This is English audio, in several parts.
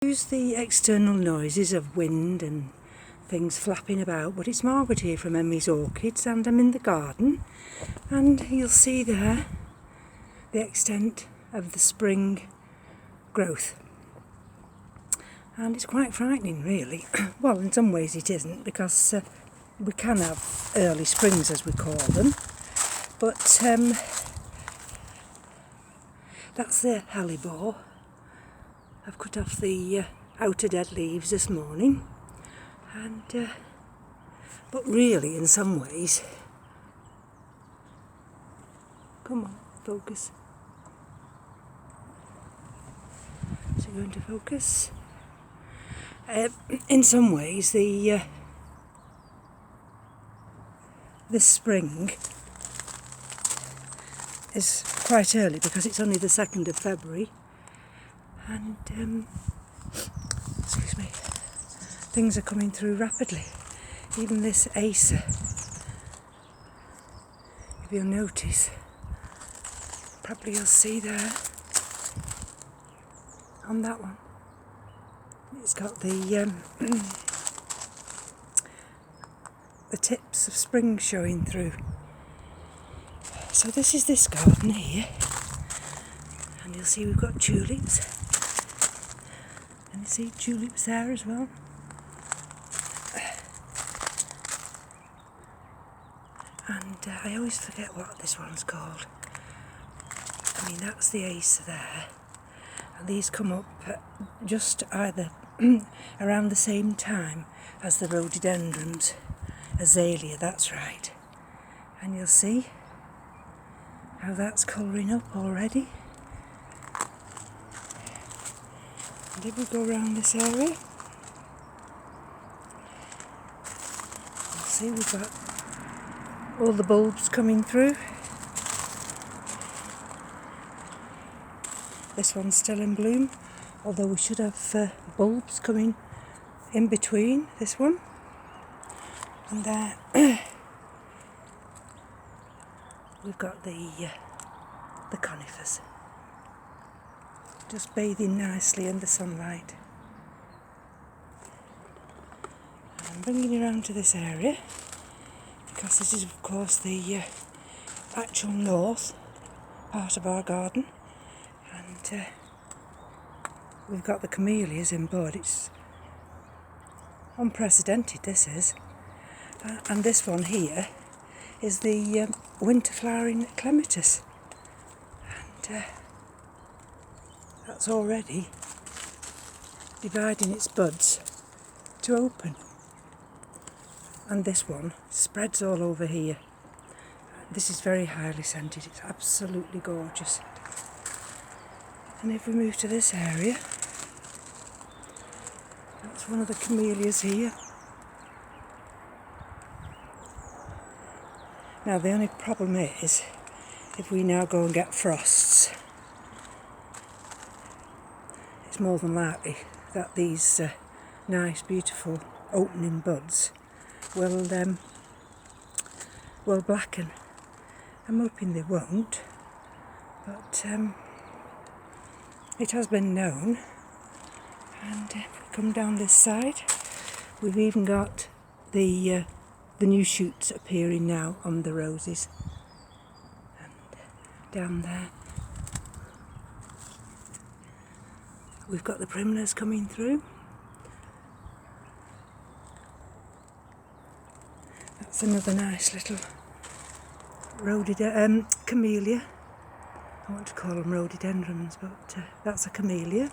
Use the external noises of wind and things flapping about, but it's Margaret here from M.E.s Orchids, and I'm in the garden, and you'll see there the extent of the spring growth, and it's quite frightening really. Well, in some ways it isn't, because we can have early springs as we call them, but that's the hellebore. I've cut off the outer dead leaves this morning, and but really in some ways, come on, focus. Is it going to focus? In some ways the spring is quite early because it's only the 2nd of February. And excuse me, things are coming through rapidly. Even this acer, if you'll notice, probably you'll see there on that one, it's got the tips of spring showing through. So this is this garden here, and you'll see we've got tulips. And you see tulips there as well. And I always forget what this one's called. I mean, that's the acer there. And these come up just either around the same time as the rhododendrons. Azalea, that's right. And you'll see how that's colouring up already. And if we go around this area, you'll see we've got all the bulbs coming through. This one's still in bloom, although we should have bulbs coming in between this one and there. We've got the conifers just bathing nicely in the sunlight. And I'm bringing you around to this area because this is of course the actual north part of our garden, and we've got the camellias in bud. It's unprecedented, this is. And this one here is the winter flowering clematis, and that's already dividing its buds to open. And this one spreads all over here. This is very highly scented, it's absolutely gorgeous. And if we move to this area, that's one of the camellias here. Now the only problem is, if we now go and get frosts, it's more than likely that these nice, beautiful opening buds will blacken. I'm hoping they won't, but it has been known. And if we come down this side, we've even got the new shoots appearing now on the roses. And down there we've got the primrose coming through. That's another nice little camellia. I want to call them rhododendrons, but that's a camellia.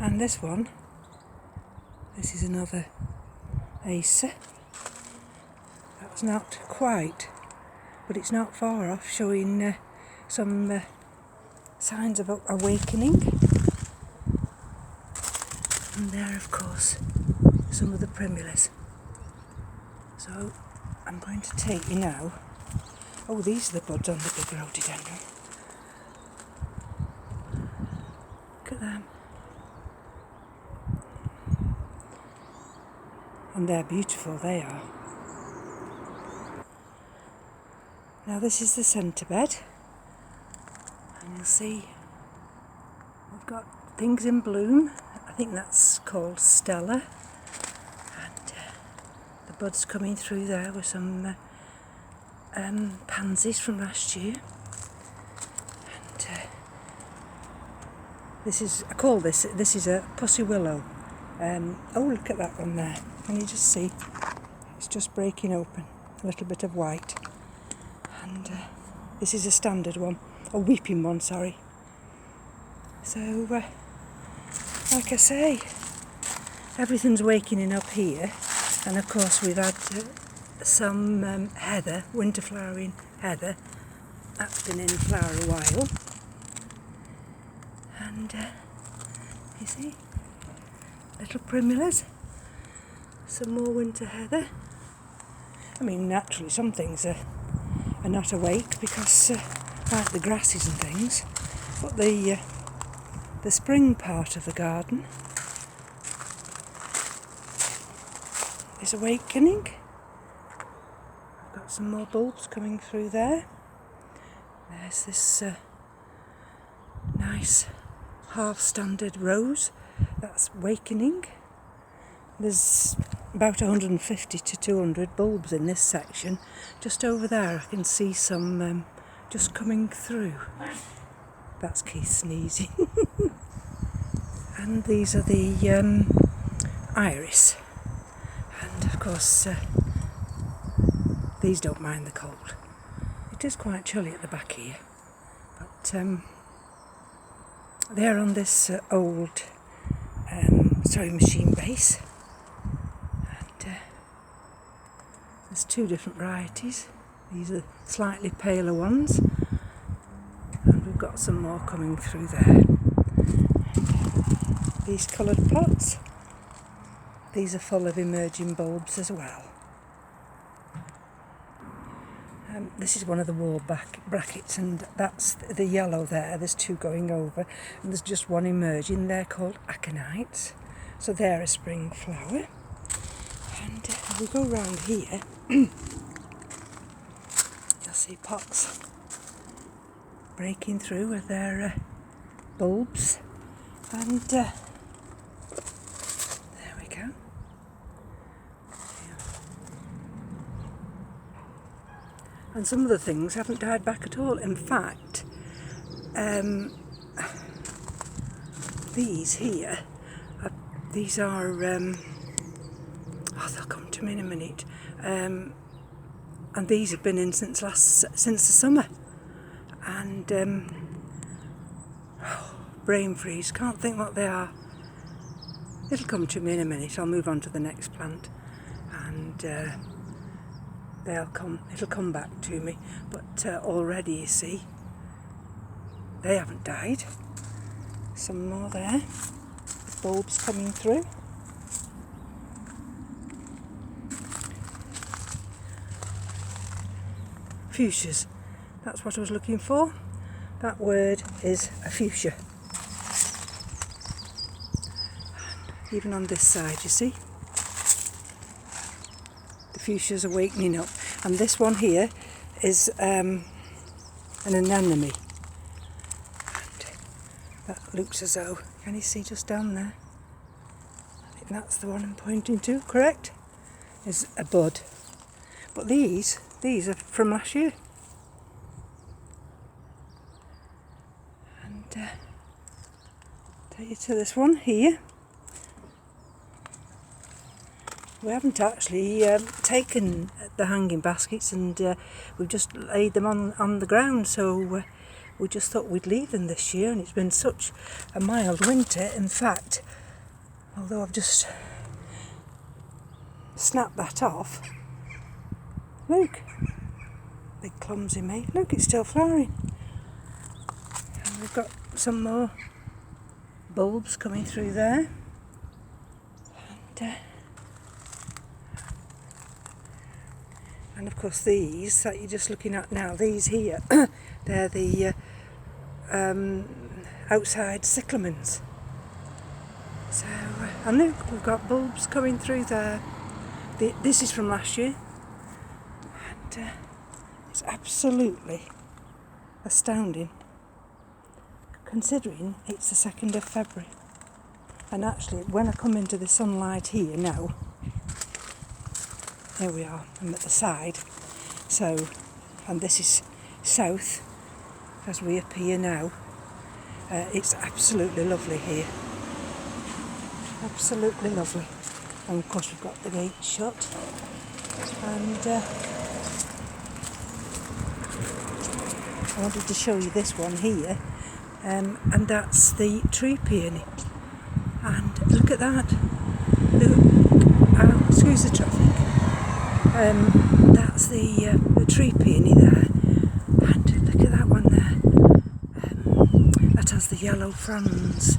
And this one, this is another acer. That's not quite, but it's not far off, showing some signs of awakening. And there, of course, some of the primulas. So I'm going to take you now. Oh, these are the buds on the big rhododendron. Look at them. And they're beautiful, they are. Now this is the centre bed, and you'll see we've got things in bloom. I think that's called Stella. And the buds coming through there with some pansies from last year. And this is a pussy willow. Oh, look at that one there. Can you just see? It's just breaking open. A little bit of white. And this is a standard one. A weeping one, sorry. So, like I say, everything's waking up here. And of course we've had some heather, winter flowering heather. That's been in flower a while. And you see, little primulas. Some more winter heather. I mean, naturally some things are not awake because like the grasses and things, but the spring part of the garden is awakening. I've got some more bulbs coming through there. There's this nice half standard rose that's wakening. There's about 150 to 200 bulbs in this section. Just over there I can see some just coming through. That's Keith sneezing. And these are the iris. And of course these don't mind the cold. It is quite chilly at the back here. But they're on this old sewing machine base. There's two different varieties. These are slightly paler ones, and we've got some more coming through there. These coloured pots, these are full of emerging bulbs as well. This is one of the wall brackets, and that's the yellow there. There's two going over, and there's just one emerging. They're called aconites, so they're a spring flower. And if we go round here, you'll see pots breaking through with their bulbs, and there we go. And some of the things haven't died back at all. In fact, these here, these are, they'll come to me in a minute. And these have been in since the summer. And brain freeze, can't think what they are. It'll come to me in a minute. I'll move on to the next plant, and it'll come back to me. But already, you see, they haven't died. Some more there, bulbs coming through. Fuchsias, that's what I was looking for. That word is a fuchsia. Even on this side, you see, the fuchsia's awakening up. And this one here is an anemone. And that looks as though, can you see just down there? I think that's the one I'm pointing to, correct? Is a bud. But these are from last year. And take you to this one here. We haven't actually taken the hanging baskets, and we've just laid them on the ground, so we just thought we'd leave them this year, and it's been such a mild winter. In fact, although I've just snapped that off, look, big clumsy me, look, it's still flowering. And we've got some more bulbs coming through there. And of course these that you're just looking at now, these here, they're the outside cyclamens. So, and look, we've got bulbs coming through there. This is from last year. It's absolutely astounding. considering it's the 2nd of February. And actually, when I come into the sunlight here now, here we are, I'm at the side, so, and this is south as we appear now. It's absolutely lovely here, absolutely lovely. And of course we've got the gate shut, and I wanted to show you this one here, and that's the tree peony. And look at that, look, excuse the traffic. That's the tree peony there, and look at that one there. That has the yellow fronds.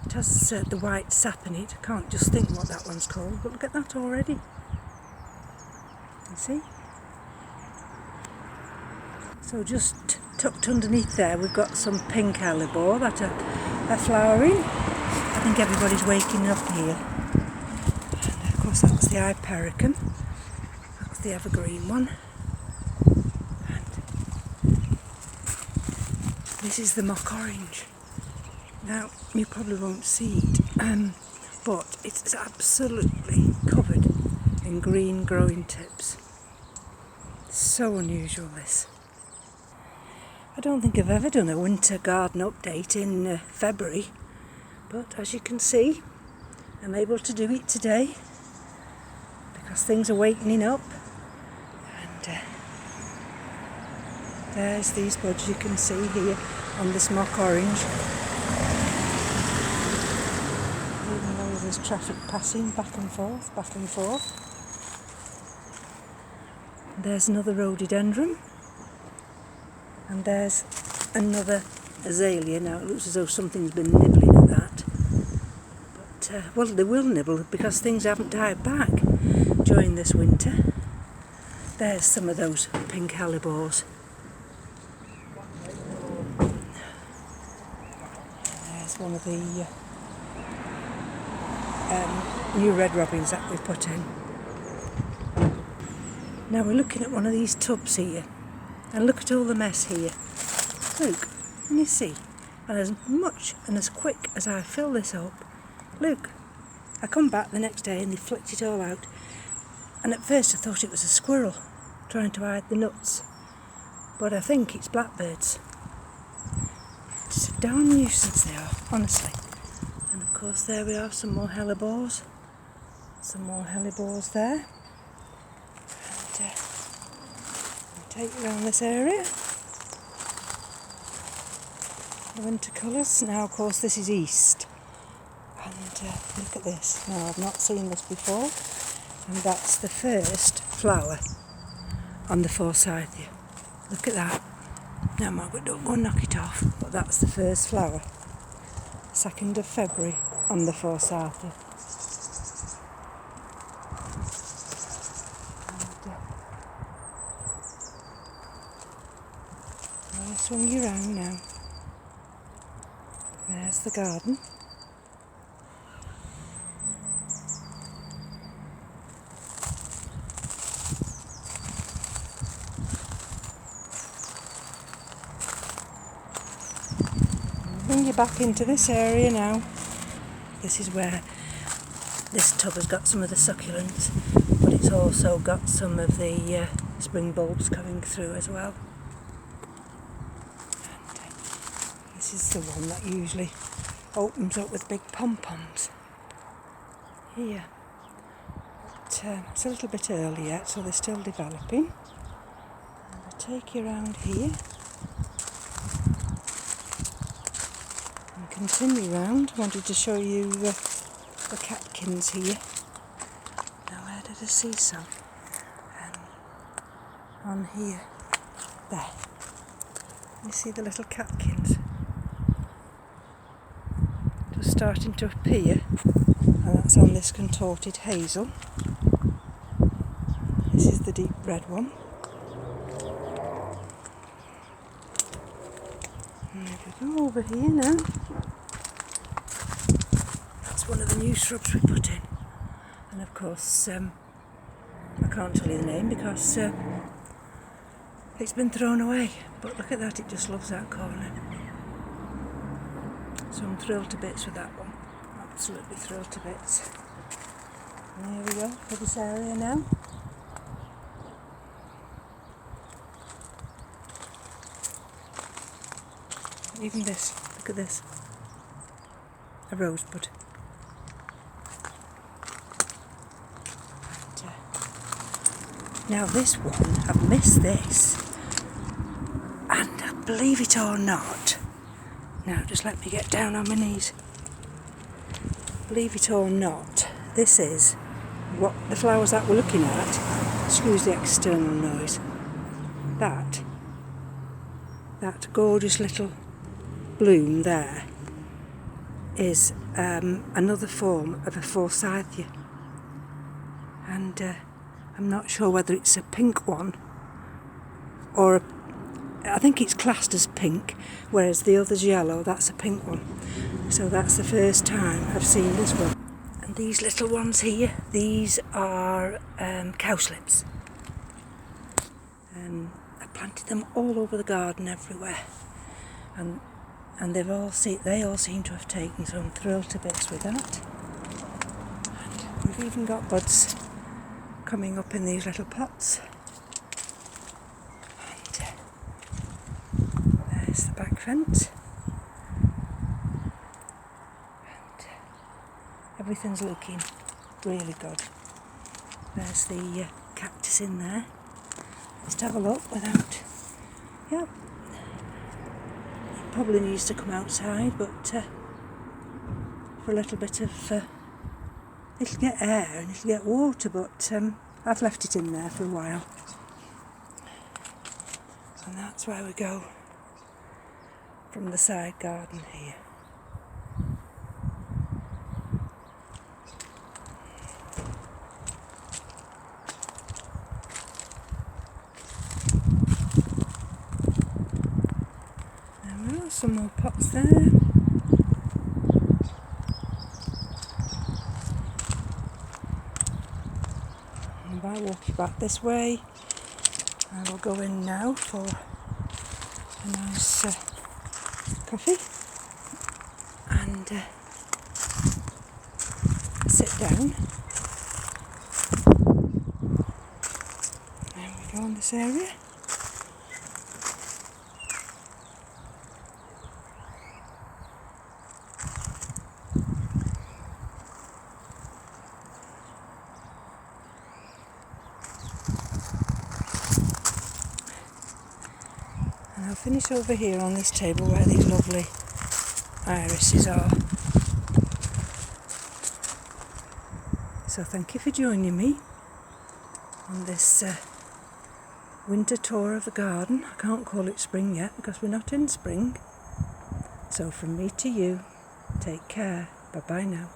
It has the white sap in it. I can't just think what that one's called, but look at that already. You see? So just tucked underneath there, we've got some pink hellebore that are flowering. I think everybody's waking up here. And of course that's the hypericum. That's the evergreen one. And this is the mock orange. Now, you probably won't see it, but it's absolutely covered in green growing tips. So unusual, this. I don't think I've ever done a winter garden update in February, but as you can see, I'm able to do it today because things are wakening up. And there's these buds you can see here on this mock orange. Even though there's traffic passing back and forth, back and forth. There's another rhododendron, and there's another azalea. Now it looks as though something's been nibbling at that, but well, they will nibble because things haven't died back during this winter. There's some of those pink hellebores. There's one of the new red robins that we put in. Now we're looking at one of these tubs here, and look at all the mess here. Look, can you see? And as much and as quick as I fill this up, look, I come back the next day and they flicked it all out. And at first I thought it was a squirrel trying to hide the nuts, but I think it's blackbirds. It's a darn nuisance they are, honestly. And of course there we are, some more hellebores. Some more hellebores there. And I'll take you around this area. The winter colours. Now of course this is east. And look at this. Now I've not seen this before. And that's the first flower on the forsythia. Look at that. Now Margaret, don't go and knock it off. But that's the first flower. 2nd of February on the forsythia. I'll swing you round now. There's the garden. Bring you back into this area now. This is where this tub has got some of the succulents, but it's also got some of the spring bulbs coming through as well. And this is the one that usually opens up with big pom-poms. Here. But, it's a little bit early yet, so they're still developing. And I'll take you around here. Continue round. I wanted to show you the catkins here. Now where did I see some? On here. There. You see the little catkins? Just starting to appear. And that's on this contorted hazel. This is the deep red one. And if we go over here now. One of the new shrubs we put in, and of course I can't tell you the name because it's been thrown away, but look at that, it just loves that corner. So I'm thrilled to bits with that one. Absolutely thrilled to bits. And here we go for this area now. Even this, look at this. A rosebud. And, now this one, I've missed this. And believe it or not, now just let me get down on my knees. Believe it or not, this is what the flowers that we're looking at, excuse the external noise, that gorgeous little bloom there is another form of a forsythia, and I'm not sure whether it's a pink one or I think it's classed as pink, whereas the other's yellow. That's a pink one. So that's the first time I've seen this one. And these little ones here, these are cowslips. I planted them all over the garden everywhere, and they all seem to have taken, so I'm thrilled to bits with that. And we've even got buds coming up in these little pots. And there's the back fence. And everything's looking really good. There's the cactus in there. Let's have a look without... Yep. It probably needs to come outside, but for a little bit of... it'll get air and it'll get water, but I've left it in there for a while. And that's where we go from the side garden here. There are some more pots there. And I walk you back this way. I will go in now for a nice coffee and sit down. There we go in this area. And I'll finish over here on this table where these lovely irises are. So thank you for joining me on this winter tour of the garden. I can't call it spring yet because we're not in spring. So from me to you, take care. Bye bye now.